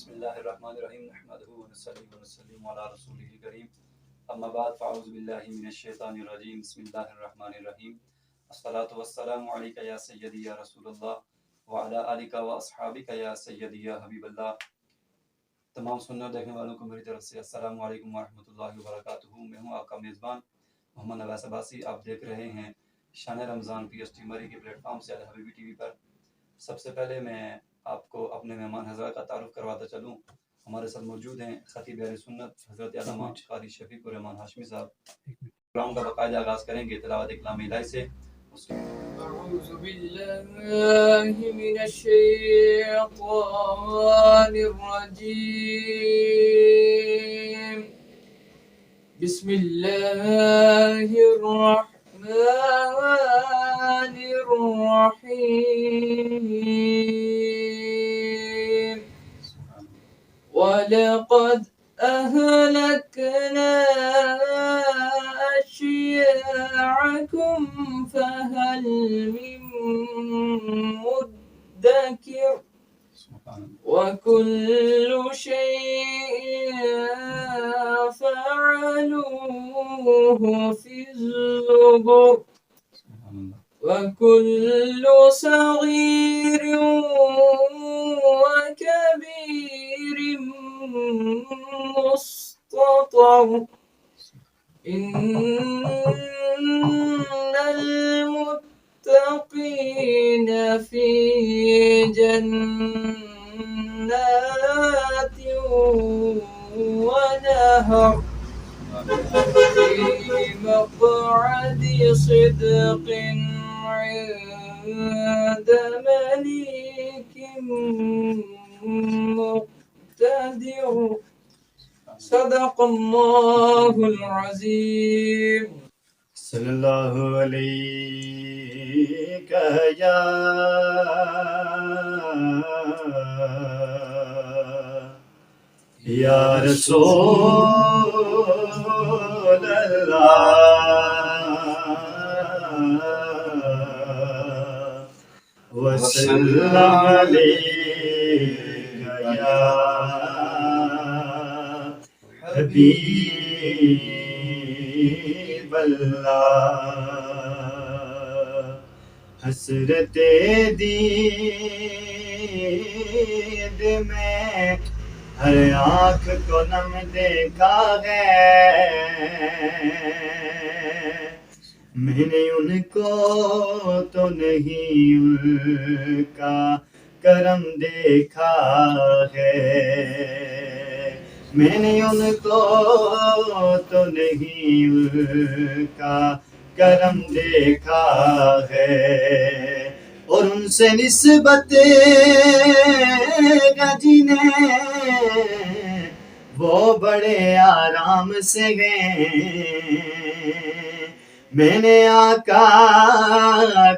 بسم اللہ الرحمن الرحیم نحمده ونصلی ونسلم علی رسولہ الکریم اما بعد فاعوذ باللہ من الشیطان الرجیم بسم اللہ الرحمن الرحیم الصلاۃ والسلام علیک یا سیدی یا رسول اللہ وعلی آلک و اصحابک یا سیدی یا حبیب اللہ۔ تمام سننے اور دیکھنے والوں کو میری طرف سے السلام علیکم ورحمۃ اللہ وبرکاتہ۔ میں ہوں آپ کا میزبان محمد نواز عباسی۔ آپ دیکھ رہے ہیں شان رمضان پی ایس ٹی مری کے پلیٹ فارم سے الحبیبی ٹی وی پر۔ سب سے پہلے میں آپ کو اپنے مہمان حضرات کا تعارف کرواتا چلوں۔ ہمارے ساتھ موجود ہیں خطیب اہل سنت حضرت علامہ قاری شفیق الرحمان ہاشمی صاحب۔ پروگرام کا باقاعدہ آغاز کریں گے تلاوت کلام الہی سے۔ اعوذ باللہ من الشیطان الرجیم بسم اللہ الرحمن الرحیم وَلَقَدْ أَهْلَكْنَا أَشْيَاعَكُمْ فَهَلْ مِن مُدَّكِرٍ وَكُلُّ شَيْءٍ فَعَلُوهُ فِي الزُّبُرِ وَكُلُّ صَغِيرٍ وَكَبِيرٍ مُسْتَطَرٍ إِنَّ الْمُتَّقِينَ فِي جَنَّاتٍ وَنَهَرٍ في مقعد صدق عند مليك مقتدر صدق الله العظيم صلی اللہ علیہ یا رسول اللہ وسلم علیک یا حبیب اللہ۔ حسرت دید میں ہر آنکھ کو نم دیکھا ہے، میں نے ان کو تو نہیں ان کا کرم دیکھا ہے، میں نے ان کو تو نہیں ان کا کرم دیکھا ہے، اور ان سے نسبت جنہیں وہ بڑے آرام سے گئے، میں نے آقا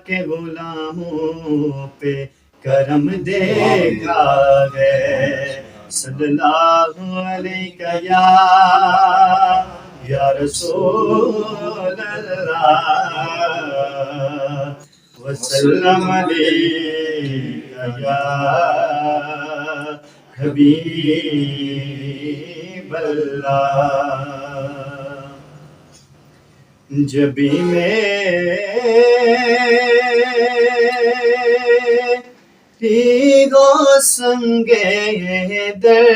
کے غلاموں پہ کرم دیکھا ہے، صلی اللہ علیہ یا رسول اللہ وسلم علیہ یا حبیب اللہ۔ جب بھی میری گو سنگے در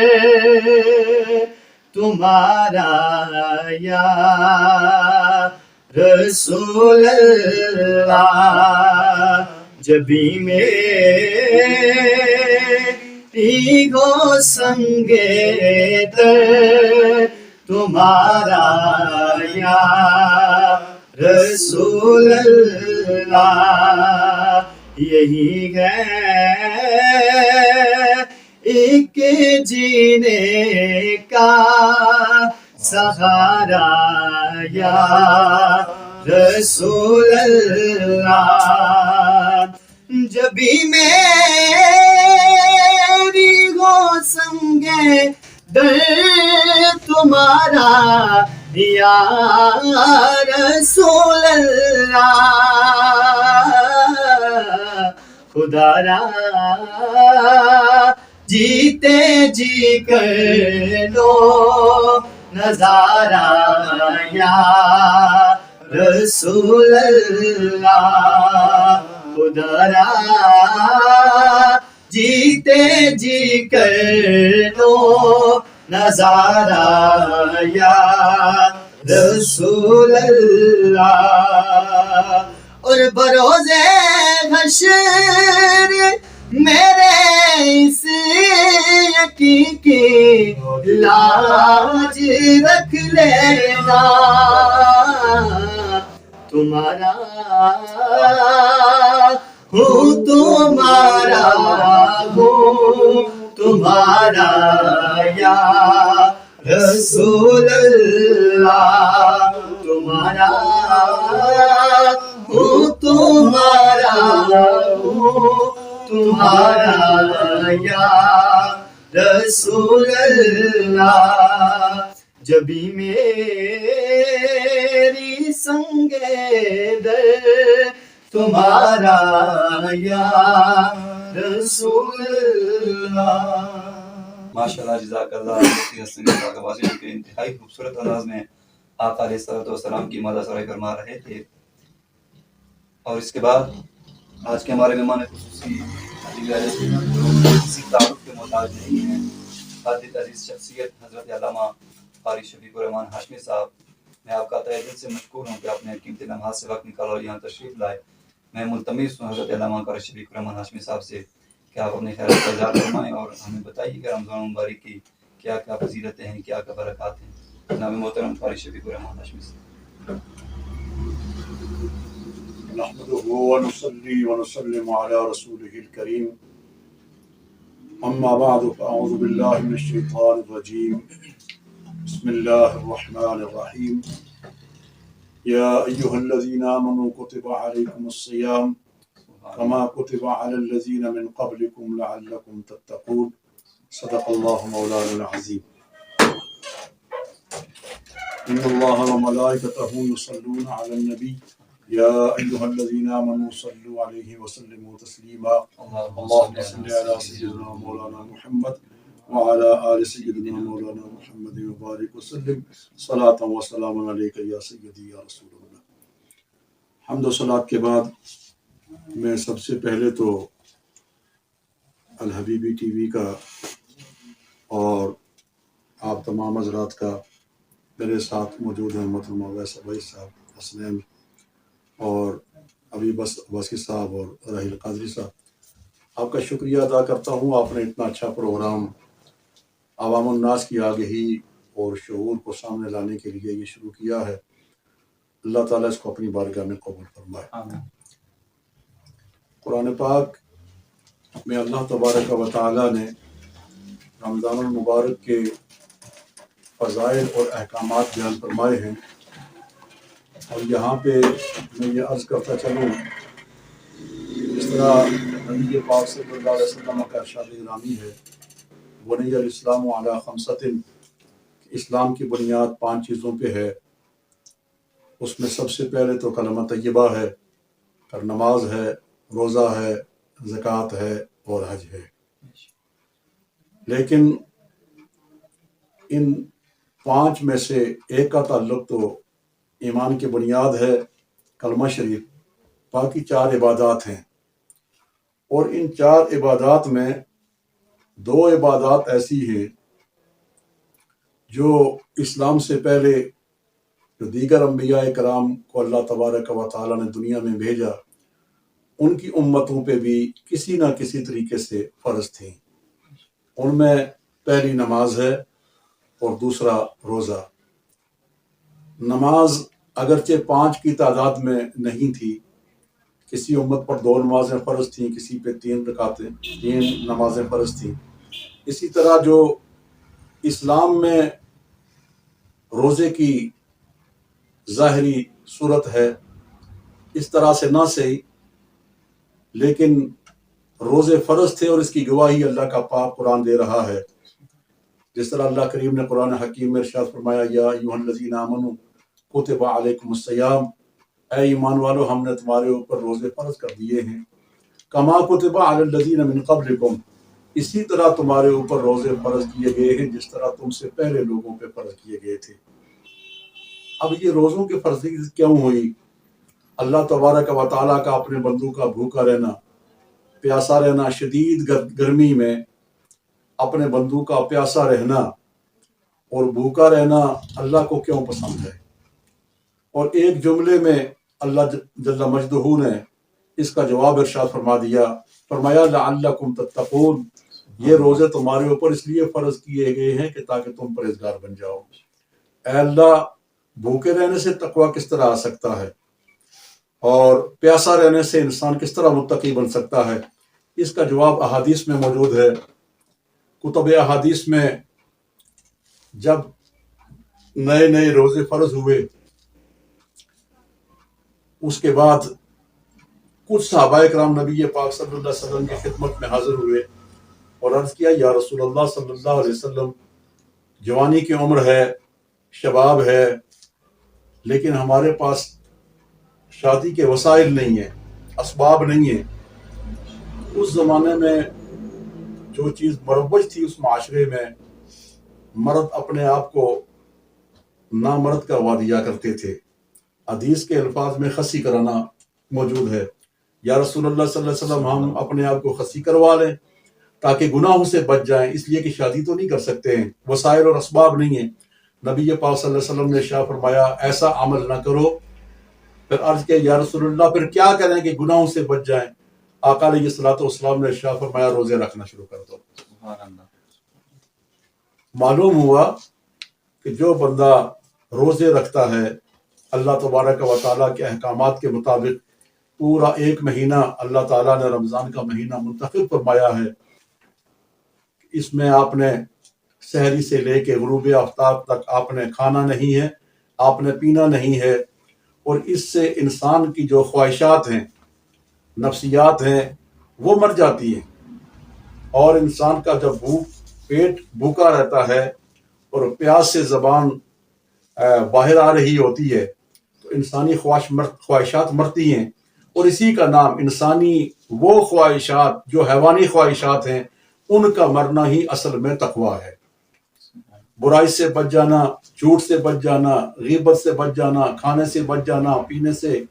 تمہارا یا رسول اللہ، جب بھی میری گو سنگے در تمہارا یا رسول اللہ، یہی ہے ایک جینے کا سہارا یا رسول اللہ، جب بھی میری ہو سنگے در تمہارا یا رسول اللہ، خدا را جیتے جی کر لو نظارہ یا رسول اللہ خدارا جیتے جی کر لو نظارہ یا رسول اللہ اور بروز حشر میرے اس یقین کی لاج رکھ لینا تمہارا ہوں تمہارا ہوں تمہارا یا رسول اللہ تمہارا ہوں تمہارا ہوں تمہارا یا رسول اللہ جبھی میری سنگ در تمہارا یا رسول اللہ. ماشاءاللہ جزاک اللہ مفتی حسن پاک آوازی کے انتہائی خوبصورت انداز میں آقا علیہ الصلوۃ والسلام کی مدح سرائی فرما رہے تھے. اور اس کے بعد آج کے ہمارے مہمان خصوصی کسی تعارف کے محتاج نہیں ہیں. حد عزیز شخصیت حضرت علامہ قاری شفیق الرحمان ہاشمی صاحب، میں آپ کا تہہ دل سے مشکور ہوں کہ آپ نے قیمتی لمحات سے وقت نکالا اور یہاں تشریف لائے. میں ملتمس ہوں حضرت علامہ قاری شفیق الرحمان ہاشمی صاحب سے کہ آپ اپنے خیرات کا اظہار فرمائیں اور ہمیں بتائیے کہ رمضان مبارک کی کیا کیا فضیلتیں ہیں، کیا کیا برکات ہیں. جناب محترم قاری شفیق الرحمان ہاشمی صاحب. نحمده ونصلي ونسلم على رسوله الكريم أما بعد فأعوذ بالله من الشيطان الرجيم بسم الله الرحمن الرحيم يا أيها الذين آمنوا كتب عليكم الصيام كما كتب على الذين من قبلكم لعلكم تتقون صدق الله مولانا العظيم. إن الله وملائكته يصلون على النبي يا أيها الذين آمنوا صلوا عليه وسلموا تسليما اللهم صل على سيدنا مولانا محمد وعلى آل سيدنا مولانا محمد وبارك وسلم صلاة وسلام عليك يا سيدي يا رسول الله. حمد و صلاة کے بعد میں سب سے پہلے تو الحبیبی ٹی وی کا اور آپ تمام حضرات کا میرے ساتھ موجود ہیں محترم اویس عبیس صاحب، حسنین اور ابھی بس عباسی صاحب اور راحیل قادری صاحب، آپ کا شکریہ ادا کرتا ہوں. آپ نے اتنا اچھا پروگرام عوام الناس کی آگہی اور شعور کو سامنے لانے کے لیے یہ شروع کیا ہے. اللہ تعالیٰ اس کو اپنی بارگاہ میں قبول فرمائے. قرآن پاک میں اللہ تبارک و تعالیٰ نے رمضان المبارک کے فضائل اور احکامات بیان فرمائے ہیں، اور یہاں پہ میں یہ عرض کرتا چلوں جس طرح نبی پاک صلی اللہ علیہ وسلم کا ارشاد گرامی ہے بنی الاسلام علی خمسۃ، اسلام کی بنیاد 5 چیزوں پہ ہے. اس میں سب سے پہلے تو کلمہ طیبہ ہے، پھر نماز ہے، روزہ ہے، زکوٰۃ ہے اور حج ہے. لیکن ان 5 میں سے ایک کا تعلق تو ایمان کی بنیاد ہے، کلمہ شریف. باقی 4 عبادات ہیں، اور ان 4 عبادات میں 2 عبادات ایسی ہیں جو اسلام سے پہلے جو دیگر انبیاء کرام کو اللہ تبارک و تعالیٰ نے دنیا میں بھیجا ان کی امتوں پہ بھی کسی نہ کسی طریقے سے فرض تھیں. ان میں پہلی نماز ہے اور دوسرا روزہ. نماز اگرچہ 5 کی تعداد میں نہیں تھی، کسی امت پر 2 نمازیں فرض تھیں، کسی پہ 3 نمازیں فرض تھیں. اسی طرح جو اسلام میں روزے کی ظاہری صورت ہے اس طرح سے نہ صحیح، لیکن روزے فرض تھے اور اس کی گواہی اللہ کا پاک قرآن دے رہا ہے. جس طرح اللہ کریم نے قرآن حکیم میں ارشاد فرمایا یا ایھا الذین آمنوا کتب علیکم الصیام، اے ایمان والو ہم نے تمہارے اوپر روزے فرض کر دیے ہیں. کما کتب علی الذین من قبلکم، اسی طرح تمہارے اوپر روزے فرض کیے گئے ہیں جس طرح تم سے پہلے لوگوں پہ فرض کیے گئے تھے۔ اب یہ روزوں کی فرضی کیوں ہوئی؟ اللہ تبارک و تعالیٰ کا اپنے بندوں کا بھوکا رہنا، پیاسا رہنا، شدید گرمی میں اپنے بندوں کا پیاسا رہنا اور بھوکا رہنا اللہ کو کیوں پسند ہے؟ اور ایک جملے میں اللہ جل مجدہ نے اس کا جواب ارشاد فرما دیا، فرمایا لعلکم تتقون، یہ روزے تمہارے اوپر اس لیے فرض کیے گئے ہیں کہ تاکہ تم پرہیزگار بن جاؤ۔ اے اللہ، بھوکے رہنے سے تقوی کس طرح آ سکتا ہے اور پیاسا رہنے سے انسان کس طرح متقی بن سکتا ہے؟ اس کا جواب احادیث میں موجود ہے۔ کتب احادیث میں جب نئے نئے روزے فرض ہوئے، اس کے بعد کچھ صحابہ کرام نبی پاک صلی اللہ علیہ وسلم کی خدمت میں حاضر ہوئے اور عرض کیا، یا رسول اللہ صلی اللہ علیہ وسلم، جوانی کی عمر ہے، شباب ہے، لیکن ہمارے پاس شادی کے وسائل نہیں ہیں، اسباب نہیں ہیں۔ اس زمانے میں جو چیز مروج تھی اس معاشرے میں، مرد اپنے آپ کو نامرد کروا دیا کرتے تھے۔ حدیث کے الفاظ میں خصی کرانا موجود ہے، یا رسول اللہ صلی اللہ علیہ وسلم ہم اپنے آپ کو خصی کروا لیں تاکہ گناہوں سے بچ جائیں، اس لیے کہ شادی تو نہیں کر سکتے ہیں، وسائل اور اسباب نہیں ہیں۔ نبی پاک صلی اللہ علیہ وسلم نے ارشاد فرمایا ایسا عمل نہ کرو۔ پھر عرض کیا، یا رسول اللہ پھر کیا کریں کہ گناہوں سے بچ جائیں؟ آقا علیہ الصلوۃ والسلام نے ارشاد فرمایا روزے رکھنا شروع کر دو۔ معلوم ہوا کہ جو بندہ روزے رکھتا ہے، اللہ تبارک و تعالیٰ کے احکامات کے مطابق پورا ایک مہینہ اللہ تعالیٰ نے رمضان کا مہینہ منتخب فرمایا ہے، اس میں آپ نے سحری سے لے کے غروب آفتاب تک آپ نے کھانا نہیں ہے، آپ نے پینا نہیں ہے، اور اس سے انسان کی جو خواہشات ہیں، نفسیات ہیں، وہ مر جاتی ہیں، اور انسان کا جب پیٹ بھوکا رہتا ہے اور پیاس سے زبان باہر آ رہی ہوتی ہے تو انسانی خواہشات مرتی ہیں، اور اسی کا نام انسانی وہ خواہشات جو حیوانی خواہشات ہیں ان کا مرنا ہی اصل میں تقویٰ ہے۔ برائی سے بچ جانا، جھوٹ سے بچ جانا، غیبت سے بچ جانا، کھانے سے بچ جانا، پینے سے،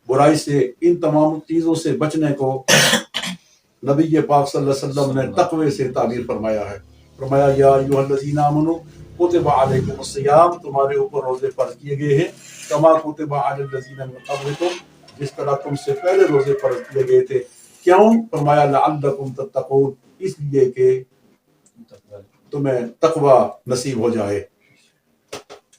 برائی سے، ان تمام چیزوں سے بچنے کو نبی پاک صلی اللہ علیہ وسلم نے تقوی سے تعبیر فرمایا ہے۔ فرمایا یا ایھا الذین آمنوا کتب علیکم الصیام، تمہارے اوپر روزے فرض کیے گئے ہیں، کما کتب علی الذین من قبلکم، جس طرح تم سے پہلے روزے فرض کیے گئے تھے۔ کیوں؟ فرمایا لعلکم تتقون، اس لیے کہ تمہیں تقوی نصیب ہو جائے۔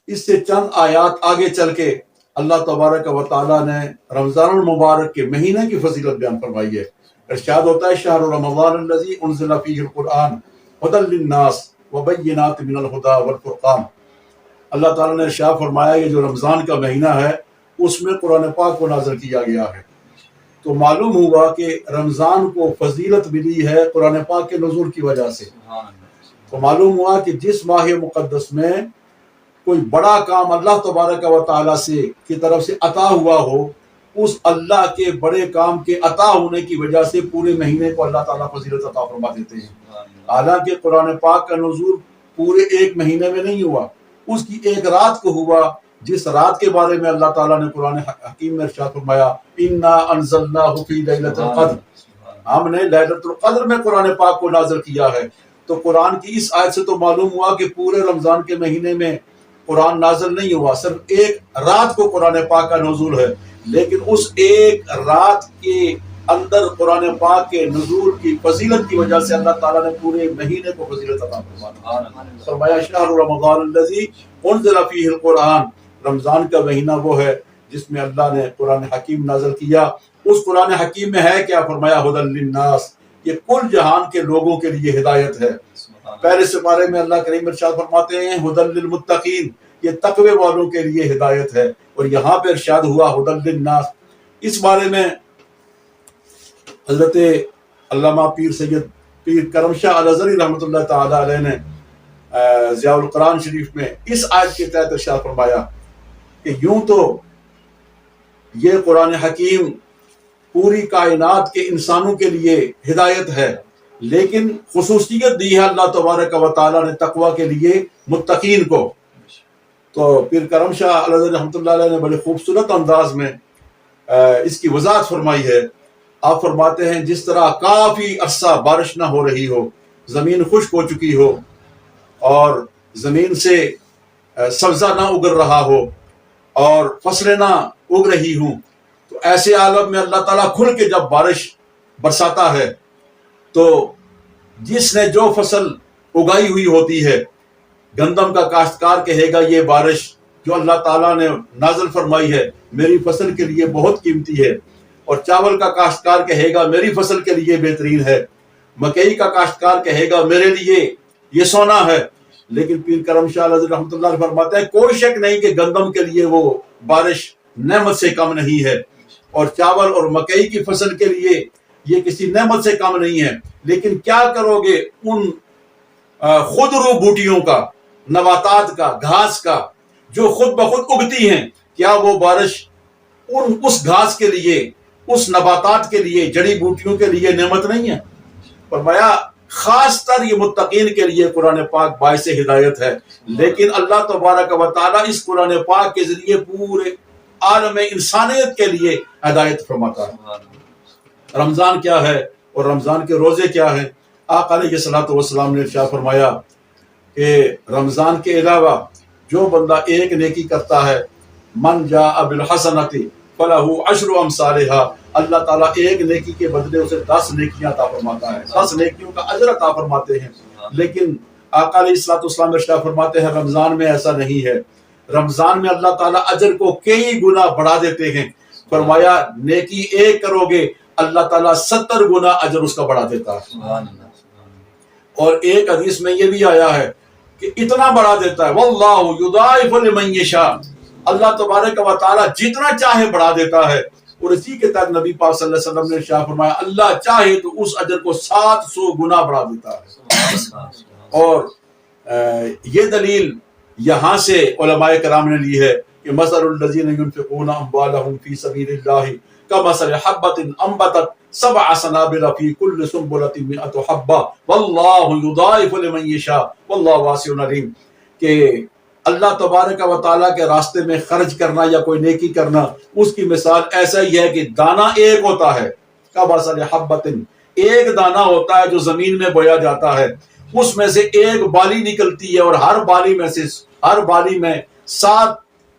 اس سے چند آیات آگے چل کے اللہ تبارک و تعالیٰ نے رمضان المبارک کے مہینے کی فضیلت بیان فرمائی ہے۔ ارشاد ہوتا ہے شہر رمضان الذی انزل فیہ القرآن ھدی للناس وبینات من الھدی والفرقان۔ اللہ تعالیٰ نے ارشاد فرمایا یہ جو رمضان کا مہینہ ہے اس میں قرآن پاک کو نازل کیا گیا ہے۔ تو معلوم ہوا کہ رمضان کو فضیلت ملی ہے قرآن پاک کے نزول کی وجہ سے۔ تو معلوم ہوا کہ جس ماہ مقدس میں کوئی بڑا کام اللہ تبارک و تعالیٰ سے کی طرف سے عطا ہوا ہو، اس اللہ کے بڑے کام کے عطا ہونے کی وجہ سے پورے مہینے کو اللہ تعالیٰ فضیلت عطا فرما دیتے ہیں۔ حالانکہ قرآن پاک کا نزول پورے ایک مہینے میں نہیں ہوا، اس کی ایک رات کو ہوا، جس رات کے بارے میں اللہ تعالیٰ نے قرآن حکیم میں ارشاد فرمایا انا انزلناہ فی لیلۃ القدر، ہم نے لیلۃ القدر میں قرآن پاک کو نازل کیا ہے۔ تو قرآن کی اس آیت سے تو معلوم ہوا کہ پورے رمضان کے مہینے میں قرآن نازل نہیں ہوا، صرف ایک رات کو قرآن پاک کا نزول ہے، لیکن اس ایک رات کے اندر قرآن پاک کے نزول کی فضیلت کی وجہ سے اللہ تعالیٰ نے پورے مہینے کو فضیلت عطا فرمایا۔ شہر رمضان الذی انزل فیہ القرآن، رمضان کا مہینہ وہ ہے جس میں اللہ نے قرآن حکیم نازل کیا۔ اس قرآن حکیم میں ہے کیا؟ فرمایا ھدی للناس، یہ کل جہان کے لوگوں کے لیے ہدایت ہے۔ پہلے سپارے میں اللہ کریم ارشاد فرماتے ہیں ھدی للمتقین، یہ تقوی والوں کے لیے ہدایت ہے، اور یہاں پہ ارشاد ہوا ھدی للناس۔ اس بارے میں حضرت علامہ پیر سید پیر کرم شاہ الازہری رحمۃ اللہ تعالی علیہ نے ضیاء القرآن شریف میں اس آیت کے تحت ارشاد فرمایا کہ یوں تو یہ قرآن حکیم پوری کائنات کے انسانوں کے لیے ہدایت ہے، لیکن خصوصیت دی ہے اللہ تبارک و تعالیٰ نے تقوی کے لیے متقین کو. تو پیر کرم شاہ علیہ رحمۃ اللہ علیہ نے بڑے خوبصورت انداز میں اس کی وضاحت فرمائی ہے. آپ فرماتے ہیں جس طرح کافی عرصہ بارش نہ ہو رہی ہو، زمین خشک ہو چکی ہو اور زمین سے سبزہ نہ اگر رہا ہو اور فصلیں نہ اگ رہی ہوں، تو ایسے عالم میں اللہ تعالیٰ کھل کے جب بارش برساتا ہے تو جس نے جو فصل اگائی ہوئی ہوتی ہے، گندم کا کاشتکار کہے گا یہ بارش جو اللہ تعالیٰ نے نازل فرمائی ہے میری فصل کے لیے بہت قیمتی ہے، اور چاول کا کاشتکار کہے گا میری فصل کے لیے بہترین ہے، مکئی کا کاشتکار کہے گا میرے لیے یہ سونا ہے. لیکن پیر کرم شاہ علیہ رحمۃ اللہ فرماتے ہیں کوئی شک نہیں کہ گندم کے لیے وہ بارش نعمت سے کم نہیں ہے، اور چاول اور مکئی کی فصل کے لیے یہ کسی نعمت سے کم نہیں ہے. لیکن کیا کرو گے ان خود رو بوٹیوں کا، نباتات کا، گھاس کا جو خود بخود اگتی ہیں، کیا وہ بارش اس گھاس کے لیے، اس نباتات کے لیے، جڑی بوٹیوں کے لیے نعمت نہیں ہے؟ فرمایا خاص تر یہ متقین کے لیے قرآن پاک باعث ہدایت ہے. لیکن اللہ تبارک و تعالیٰ اس قرآن پاک کے ذریعے پورے عالم انسانیت کے لیے ہدایت فرماتا ہے. رمضان کیا ہے اور رمضان کے روزے کیا ہیں؟ آقا علیہ الصلوۃ والسلام نے ارشاد فرمایا کہ رمضان کے علاوہ جو بندہ ایک نیکی کرتا ہے، من جاء بالحسنۃ فلہ عشر امثالھا، اللہ تعالیٰ ایک نیکی کے بدلے اسے 10 نیکیاں عطا فرماتا ہے، 10 نیکیوں کا اجر عطا فرماتے ہیں. لیکن آقا علیہ الصلوۃ والسلام ارشاد فرماتے ہیں رمضان میں ایسا نہیں ہے. رمضان میں اللہ تعالیٰ اجر کو کئی گنا بڑھا دیتے ہیں. فرمایا نیکی ایک کرو گے اللہ تعالیٰ 70 گنا اجر اس کا بڑھا دیتا ہے. اور ایک حدیث میں یہ بھی آیا ہے کہ اتنا بڑھا دیتا ہے واللہ یضاعف لمن یشاء، اللہ تبارک و تعالیٰ جتنا چاہے بڑھا دیتا ہے. اور اسی کے تحت نبی پاک صلی اللہ علیہ وسلم نے ارشاد فرمایا اللہ چاہے تو اس اجر کو 700 گنا بڑھا دیتا ہے. اور یہ دلیل یہاں سے علماء کرام نے لی ہے کہ مثل الذین ينفقون اموالهم فی سبیل اللہ کمثل حبۃ انبتت 7 سنابل فی کل سنبلۃ 100 حبۃ واللہ یضاعف لمن یشاء واللہ واسع علیم. کہ اللہ تبارک و تعالیٰ کے راستے میں خرچ کرنا یا کوئی نیکی کرنا، اس کی مثال ایسا ہی ہے کہ دانہ ایک ہوتا ہے، کمثل حبۃ، ایک دانہ ہوتا ہے جو زمین میں بویا جاتا ہے، اس میں سے ایک بالی نکلتی ہے اور ہر بالی میں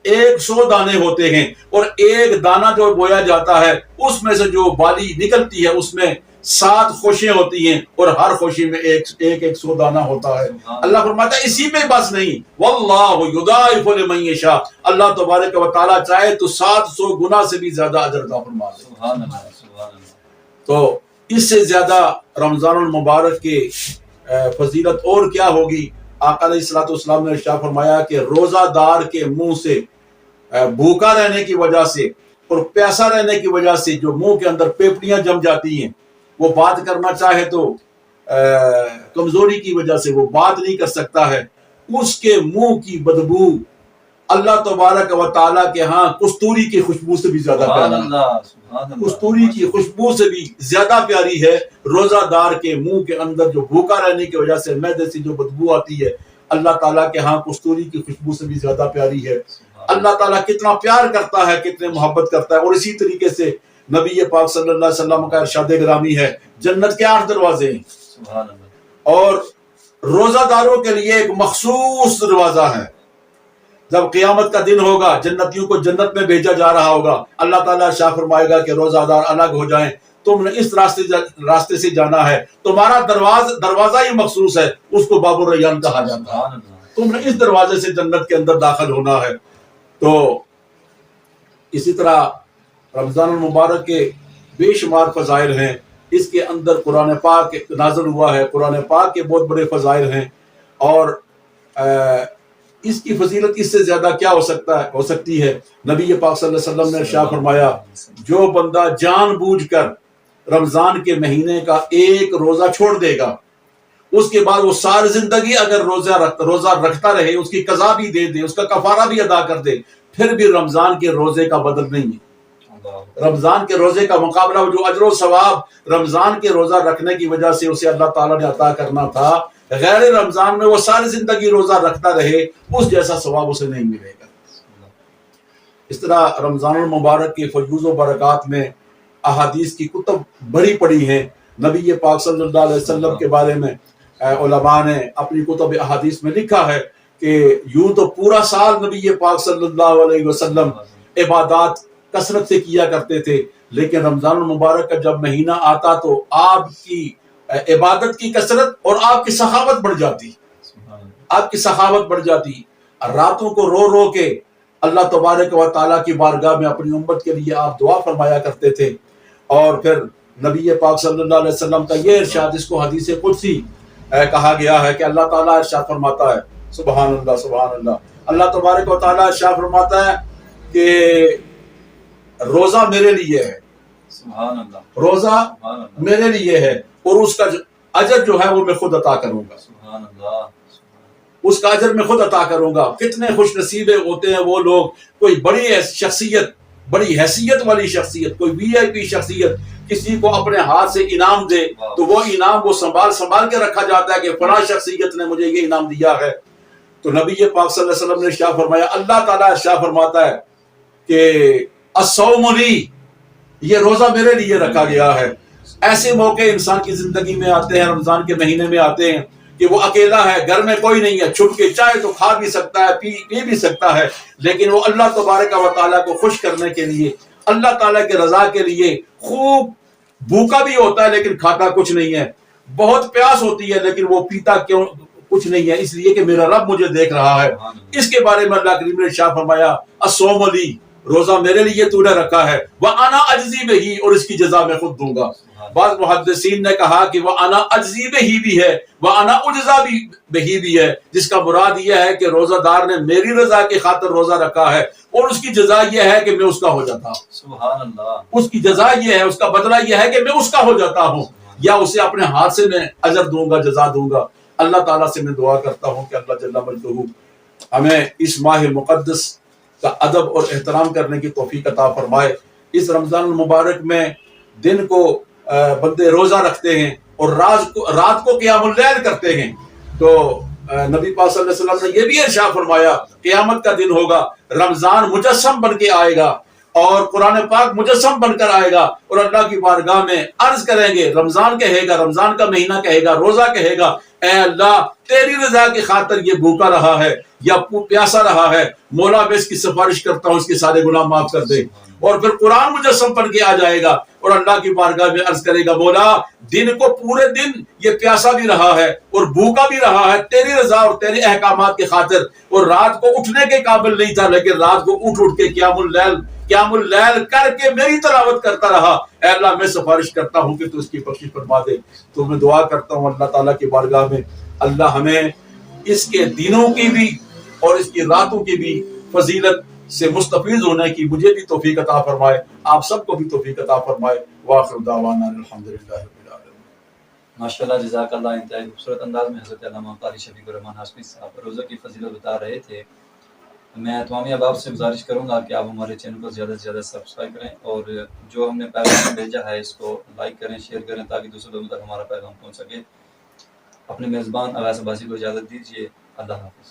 100 دانے ہوتے ہیں، اور ایک دانہ جو بویا جاتا ہے اس میں سے جو بالی نکلتی ہے اس میں 7 خوشیاں ہوتی ہیں اور ہر خوشی میں ایک 100 دانہ ہوتا ہے. اللہ فرماتا ہے اسی میں بس نہیں، واللہ یضاعف لمن یشاء، اللہ تبارک و تعالیٰ چاہے تو 700 گنا سے بھی زیادہ اجر عطا فرما دے. سبحان اللہ سبحان اللہ. تو اس سے زیادہ رمضان المبارک کی فضیلت اور کیا ہوگی؟ آقا علیہ الصلوۃ والسلام نے ارشاد فرمایا کہ روزہ دار کے منہ سے بھوکا رہنے کی وجہ سے اور پیاسا رہنے کی وجہ سے جو منہ کے اندر پیپڑیاں جم جاتی ہیں، وہ بات کرنا چاہے تو کمزوری کی وجہ سے وہ بات نہیں کر سکتا ہے، اس کے منہ کی بدبو اللہ تبارک و تعالیٰ کے ہاں کستوری کی خوشبو سے بھی زیادہ پیاری ہے. کستوری کی خوشبو سے بھی زیادہ پیاری ہے روزہ دار کے منہ کے اندر جو بھوکا رہنے کی وجہ سے معدے سے جو بدبو آتی ہے، اللہ تعالیٰ کے ہاں کستوری کی خوشبو سے بھی زیادہ پیاری ہے. اللہ تعالیٰ کتنا پیار کرتا ہے، کتنے محبت کرتا ہے. اور اسی طریقے سے نبی پاک صلی اللہ علیہ وسلم کا ارشاد گرامی ہے جنت کے 8 دروازے ہیں، سبحان اللہ. اور روزہ داروں کے لیے ایک مخصوص دروازہ ہے. جب قیامت کا دن ہوگا جنتیوں کو جنت میں بھیجا جا رہا ہوگا، اللہ تعالیٰ ارشاد فرمائے گا کہ روزہ دار الگ ہو جائیں، تم نے اس راستے سے جانا ہے، تمہارا دروازہ ہی مخصوص ہے، اس کو باب الریان کہا جاتا ہے، تم نے اس دروازے سے جنت کے اندر داخل ہونا ہے. تو اسی طرح رمضان المبارک کے بے شمار فضائل ہیں. اس کے اندر قرآن پاک نازل ہوا ہے، قرآن پاک کے بہت بڑے فضائل ہیں، اور اس کی فضیلت اس سے زیادہ کیا ہو سکتی ہے؟ نبی پاک صلی اللہ علیہ وسلم نے ارشاد فرمایا جو بندہ جان بوجھ کر رمضان کے مہینے کا ایک روزہ چھوڑ دے گا، اس کے بعد وہ ساری زندگی اگر روزہ رکھتا رہے، اس کی قضا بھی دے دے، اس کا کفارہ بھی ادا کر دے، پھر بھی رمضان کے روزے کا بدل نہیں ہے. رمضان کے روزے کا مقابلہ جو اجر و ثواب رمضان کے روزہ رکھنے کی وجہ سے اسے اللہ تعالیٰ نے عطا کرنا تھا، غیر رمضان میں وہ ساری زندگی روزہ رکھتا رہے اس جیسا ثواب اسے نہیں ملے گا۔ اس طرح رمضان المبارک کے فیوز و برکات میں احادیث کی کتب بڑی پڑی ہیں۔ نبی پاک صلی اللہ علیہ وسلم کے بارے میں علماء نے اپنی کتب احادیث میں لکھا ہے کہ یوں تو پورا سال نبی پاک صلی اللہ علیہ وسلم عبادات کثرت سے کیا کرتے تھے، لیکن رمضان المبارک کا جب مہینہ آتا تو آپ کی عبادت کی کثرت اور آپ کی سخاوت بڑھ جاتی، آپ کی سخاوت بڑھ جاتی۔ راتوں کو رو رو کے اللہ تبارک و تعالیٰ کی بارگاہ میں اپنی امت کے لیے آپ دعا فرمایا کرتے تھے۔ اور پھر نبی پاک صلی اللہ علیہ وسلم کا یہ ارشاد، اس کو حدیث قدسی کہا گیا ہے کہ اللہ تعالیٰ ارشاد فرماتا ہے، سبحان اللہ سبحان اللہ، اللہ تبارک و تعالیٰ ارشاد فرماتا ہے کہ روزہ میرے لیے ہے، سبحان اللہ، روزہ سبحان اللہ، میرے لیے ہے اور اس کا اجر جو ہے وہ میں خود عطا کروں گا، سبحان اللہ، اس کا اجر میں خود عطا کروں گا۔ کتنے خوش نصیبے ہوتے ہیں وہ لوگ، کوئی بڑی شخصیت، بڑی حیثیت والی شخصیت، کوئی وی آئی پی شخصیت کسی کو اپنے ہاتھ سے انعام دے تو وہ انعام وہ سنبھال کے رکھا جاتا ہے کہ فلاں شخصیت نے مجھے یہ انعام دیا ہے۔ تو نبی پاک صلی اللہ علیہ وسلم نے ارشاد فرمایا، اللہ تعالیٰ ارشاد فرماتا ہے کہ الصوم لی، یہ روزہ میرے لیے رکھا گیا ہے۔ ایسے موقع انسان کی زندگی میں آتے ہیں، رمضان کے مہینے میں آتے ہیں کہ وہ اکیلا ہے، گھر میں کوئی نہیں ہے، چھپ کے چاہے تو کھا بھی سکتا ہے، پی بھی سکتا ہے، لیکن وہ اللہ تبارک و تعالیٰ کو خوش کرنے کے لیے، اللہ تعالیٰ کی رضا کے لیے خوب بھوکا بھی ہوتا ہے لیکن کھاتا کچھ نہیں ہے، بہت پیاس ہوتی ہے لیکن وہ پیتا کیوں کچھ نہیں ہے، اس لیے کہ میرا رب مجھے دیکھ رہا ہے۔ اس کے بارے میں اللہ کریم نے ارشاد فرمایا، الصوم لی، روزہ میرے لیے تو نے رکھا ہے، وَأَنَا أَجْزِي بِهِ، اور اس کی جزا میں خود دوں گا۔ بعض محدثین نے کہا کہ وَأَنَا أَجْزِي بِهِ بھی ہے، وَأَنَا أُجْزَى بِهِ بھی ہے، جس کا مراد یہ ہے کہ روزہ دار نے میری رضا کی خاطر روزہ رکھا ہے اور اس کی جزا یہ ہے کہ میں اس کا ہو جاتا ہوں، سبحان اللہ، اس کی جزا یہ ہے، اس کا بدلہ یہ ہے کہ میں اس کا ہو جاتا ہوں، یا اسے اپنے ہاتھ سے میں اجر دوں گا، جزا دوں گا۔ اللہ تعالیٰ سے میں دعا کرتا ہوں کہ اللہ جل مجدہ ہمیں اس ماہ مقدس کا ادب اور احترام کرنے کی توفیق عطا فرمائے۔ اس رمضان المبارک میں دن کو بندے روزہ رکھتے ہیں اور رات کو قیام اللیل کرتے ہیں، تو نبی پاک صلی اللہ علیہ وسلم نے یہ بھی ارشاد فرمایا، قیامت کا دن ہوگا، رمضان مجسم بن کے آئے گا اور قرآن پاک مجسم بن کر آئے گا اور اللہ کی بارگاہ میں عرض کریں گے، رمضان کہے گا، رمضان کا مہینہ کہے گا، روزہ کہے گا، اے اللہ تیری رضا کی خاطر یہ بھوکا رہا ہے یا پیاسا رہا ہے، مولا میں اس کی سفارش کرتا ہوں اس کے سارے گناہ معاف کر دے۔ اور پھر قرآن مجسم بن کے آ جائے گا اور اللہ کی بارگاہ میں عرض کرے گا، مولا دن کو پورے دن یہ پیاسا بھی رہا ہے اور بھوکا بھی رہا ہے تیری رضا اور تیرے احکامات کی خاطر، اور رات کو اٹھنے کے قابل نہیں تھا لیکن رات کو اٹھ کے قیام اللیل کر کے میری تلاوت کرتا رہا، اے اللہ میں سفارش کرتا ہوں کہ تو اس کی بخشش فرما دے۔ تو میں دعا کرتا ہوں اللہ تعالیٰ کی بارگاہ میں اللہ ہمیں اس کے دنوں کی بھی اور اس کی راتوں کی بھی فضیلت سے مستفیض ہونے کی مجھے بھی توفیق عطا فرمائے، آپ سب کو بھی توفیق عطا فرمائے۔ وآخر دعوانا الحمدللہ رب العالمین۔ ماشاءاللہ، جزاک اللہ، انتہائی خوبصورت انداز میں حضرت علامہ قاری شفیق الرحمن ہاشمی صاحب روزہ کی فضیلت بتا رہے تھے۔ میں تمام احباب سے گزارش کروں گا کہ آپ ہمارے چینل کو زیادہ سے زیادہ سبسکرائب کریں اور جو ہم نے پیغام بھیجا ہے اس کو لائک کریں، شیئر کریں تاکہ دوسرے لوگوں تک ہمارا پیغام پہنچ سکے۔ اپنے میزبان اویس عباسی کو اجازت دیجیے، اللہ حافظ۔